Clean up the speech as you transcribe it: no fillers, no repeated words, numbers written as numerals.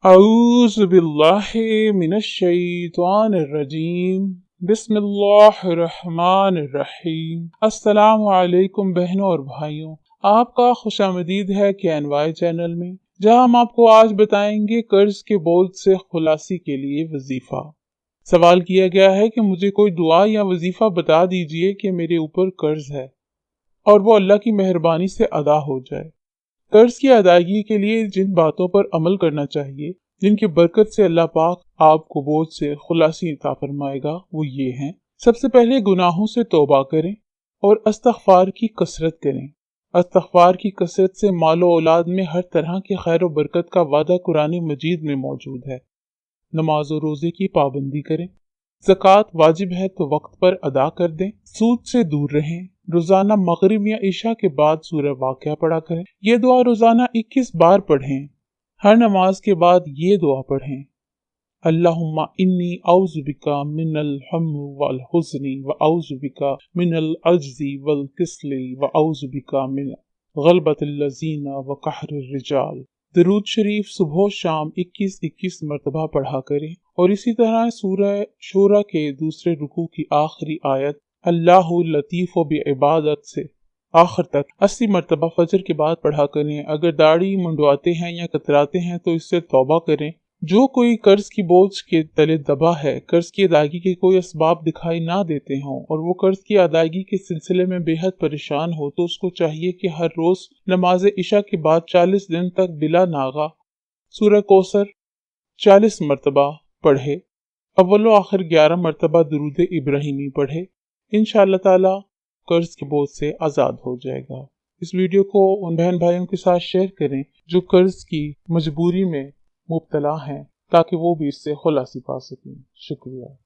अऊज़ु बिल्लाहि मिनश्शैतानिर्रजीम बिस्मिल्लाहिर्रहमानिर्रहीम। अस्सलामु अलैकुम बहनों और भाइयों, आपका खुशामदीद है KNY चैनल में, जहां हम आपको आज बताएंगे कर्ज के बोझ से खुलासी के लिए वजीफा। सवाल किया गया है कि मुझे कोई दुआ या वजीफा बता दीजिए कि मेरे ऊपर कर्ज है और वो अल्लाह की मेहरबानी से अदा हो जाए। कर्ज की अदायगी के लिए जिन बातों पर अमल करना चाहिए, जिनकी बरकत से अल्लाह पाक आपको बोझ से खुलासी अता फरमाएगा, वो ये हैं। सबसे पहले गुनाहों से तौबा करें और इस्तग़फ़ार की कसरत करें। इस्तग़फ़ार की कसरत से मालो औलाद में हर तरह की खैर व बरकत का वादा कुरान मजीद में मौजूद है। नमाज और रोजे की पाबंदी करें। ज़कात वाजिब है तो वक्त पर अदा कर दें। सूद से दूर रहें। रोजाना मगरिब या इशा के बाद सूरह वाक़िया पढ़ा करें। ये दुआ रोजाना 21 बार पढ़ें। हर नमाज के बाद ये दुआ पढ़ें, अल्लाहुम्मा इन्नी औज़ु बिका मिनल हम्म वल हुज़्नी व औज़ु बिका मिनल अज्ज़ी वल किस्ली व औज़ु बिका मिन ग़लबतिल लज़ीना व कहरिर रिजाल। दरूद शरीफ सुबह शाम 21-21 मरतबा पढ़ा करें और इसी तरह सूरह शूरा के दूसरे रुकू की आखिरी आयत अल्लाहु लतीफ़ बि इबादत से आखिर तक 80 मरतबा फजर के बाद पढ़ा करें। अगर दाढ़ी मुंडवाते हैं या कतराते हैं तो इससे तौबा करें। जो कोई कर्ज की बोझ के तले दबा है, कर्ज की अदायगी के कोई असबाब दिखाई ना देते हों और वो कर्ज की अदायगी के सिलसिले में बेहद परेशान हो, तो उसको चाहिए कि हर रोज नमाज इशा के बाद 40 दिन तक बिला नागा सूरह कौसर 40 मरतबा पढ़े। अव्वल व आखिर 11 मरतबा दुरूद इब्राहिमी पढ़े। इंशाअल्लाह ताला कर्ज के बोझ से आज़ाद हो जाएगा। इस वीडियो को उन बहन भाइयों के साथ शेयर करें जो कर्ज की मजबूरी में मुब्तला हैं, ताकि वो भी इससे खुलासी पा सकें। शुक्रिया।